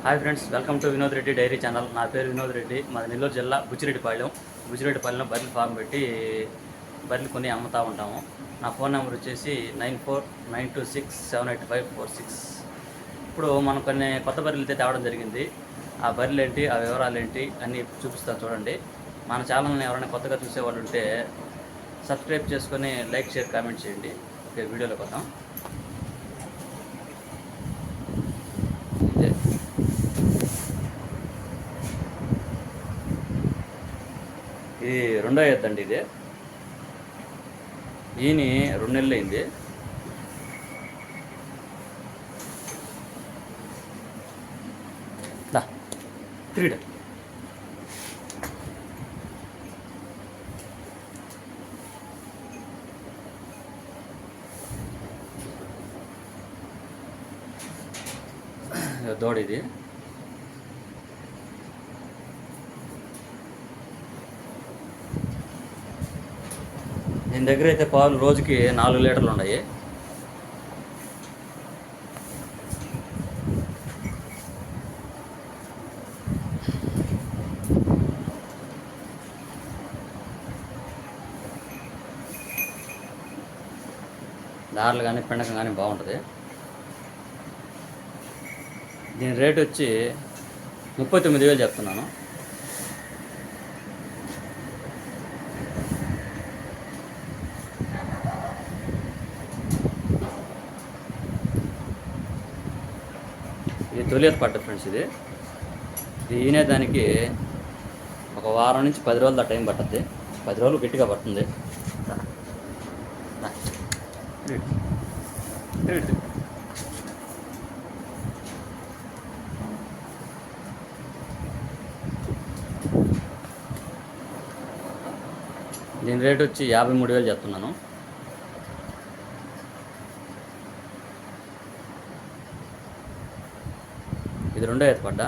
Hi friends, welcome to Vinod Reddy dairy channel. నా పేరు వినోద్ రెడ్డి. మాది నెల్లూరు జిల్లా బుచ్చిరెడ్డిపాలెంలో బర్రెల ఫార్మ్ పెట్టి బర్రెలు కొని అమ్ముతూ ఉంటాము. నా ఫోన్ నెంబర్ వచ్చేసి 9492678546. ఇప్పుడు మనం కొన్ని కొత్త బర్రెలు అయితే తేవడం జరిగింది. ఆ బర్రెలు ఏంటి, ఆ వివరాలు ఏంటి అన్నీ చూపిస్తాను చూడండి. మన ఛానల్ని ఎవరైనా కొత్తగా చూసేవాళ్ళు ఉంటే సబ్స్క్రైబ్ చేసుకొని లైక్, షేర్, కామెంట్ చేయండి. ఓకే, వీడియోలోకి వద్దాం. ఇది రెండో ఎద్దండి. ఇది ఈయన 2 నెలలు అయింది. తిరిగిడ దోడ ఇది. దీని దగ్గర అయితే పాలు రోజుకి 4 లీటర్లు ఉన్నాయి. దారులు కానీ పిండకం కానీ బాగుంటుంది. దీని రేట్ వచ్చి 39,000 చెప్తున్నాను. ఇది తొలియత పడ్డ ఫ్రెండ్స్. ఇది ఈయనే దానికి ఒక వారం నుంచి 10 రోజుల టైం పడుతుంది. 10 రోజులు గట్టిగా పడుతుంది. దీని రేట్ వచ్చి 53,000 చెప్తున్నాను. ఇది రెండో ఈత పడ్డ.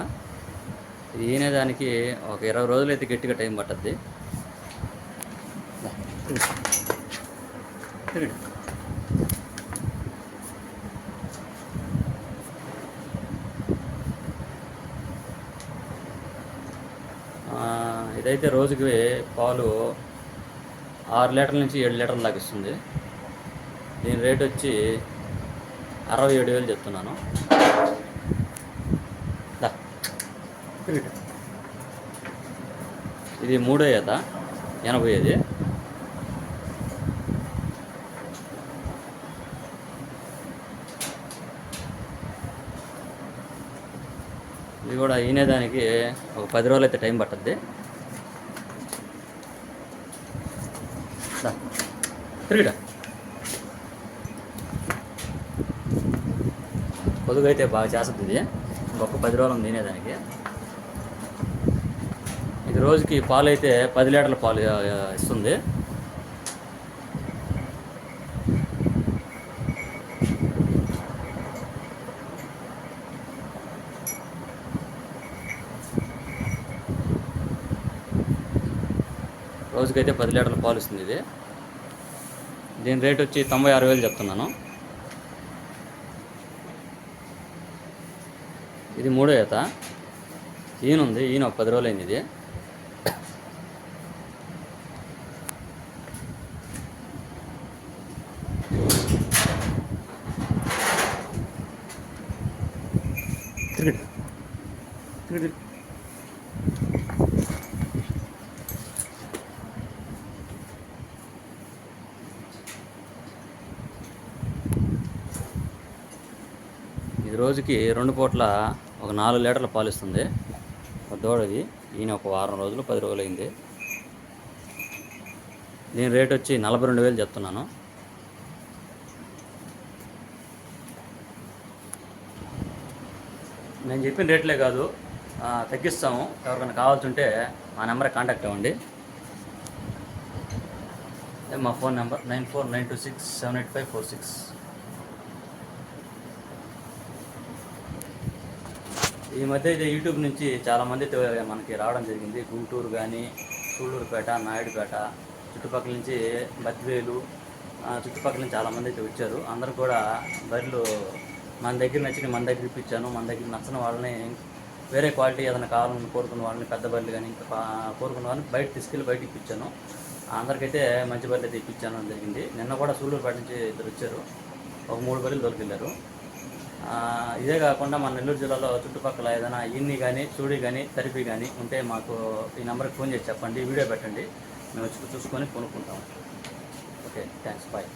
ఇది ఈయనే దానికి ఒక 20 రోజులు అయితే గట్టిగా టైం పట్టద్ది. ఇదైతే రోజుకి పాలు 6 లీటర్ల నుంచి 7 లీటర్లు దాకా ఇస్తుంది. దీని రేట్ వచ్చి 67,000 చెప్తున్నాను. ఇది మూడో ఈత, 85. ఇది కూడా ఈయనే దానికి ఒక 10 రోజులు అయితే టైం పట్టద్ది. తిరిగిడా పొదుగు అయితే బాగా చేస్తుంది. ఇది ఇంకొక 10 రోజులు ఉంది తినేదానికి. ఇది రోజుకి పాలు అయితే 10 లీటర్ల పాలు ఇస్తుంది. రోజుకైతే 10 లీటర్ల పాలు ఇస్తుంది ఇది. దీని రేట్ వచ్చి 96,000 చెప్తున్నాను. ఇది మూడో ఈత. ఈయన ఉంది, ఈయన ఒక 10 రోజులు అయింది. ఇది ఇది రోజుకి 2 పూట్ల ఒక 4 లీటర్ల పాలు ఇస్తుంది. దూడది. ఈయన ఒక వారం రోజులు 10 రోజులు అయింది. దీని రేట్ వచ్చి 42,000 చెప్తున్నాను. నేను చెప్పిన రేట్లే కాదు, తగ్గిస్తాము. ఎవరికైనా కావాల్సి ఉంటే మా నెంబర్కి కాంటాక్ట్ అవ్వండి. మా ఫోన్ నెంబర్ 9492678546. ఈ మధ్య అయితే యూట్యూబ్ నుంచి చాలామంది మనకి రావడం జరిగింది. గుంటూరు కానీ, సూళ్ళూరుపేట, నాయుడుపేట చుట్టుపక్కల నుంచి, బద్వేలు చుట్టుపక్కల నుంచి చాలామంది అయితే వచ్చారు. అందరూ కూడా బర్రెలు మన దగ్గర నచ్చిన మన దగ్గర ఇప్పించాను, మన దగ్గర నచ్చని వాళ్ళని వేరే క్వాలిటీ ఏదైనా కావాలని కోరుకున్న వాళ్ళని, పెద్ద బర్రెలు కానీ ఇంకా కోరుకున్న వాళ్ళని బయట తీసుకెళ్ళి బయటకి ఇప్పించాను. అందరికైతే మంచి బర్రెలు అయితే ఇప్పించాను జరిగింది. నిన్న కూడా సూళ్ళూరుపేట నుంచి ఇద్దరు వచ్చారు, ఒక 3 బర్రెలు దొరికెళ్ళారు. ఇదే కాకుండా మన నెల్లూరు జిల్లాలో చుట్టుపక్కల ఏదైనా ఇన్ని కానీ చూడి కానీ తరిపి కానీ ఉంటే మాకు ఈ నెంబర్కి ఫోన్ చేసి చెప్పండి, వీడియో పెట్టండి, మేము వచ్చి చూసుకొని కొనుక్కుంటాం. Okay, thanks, bye.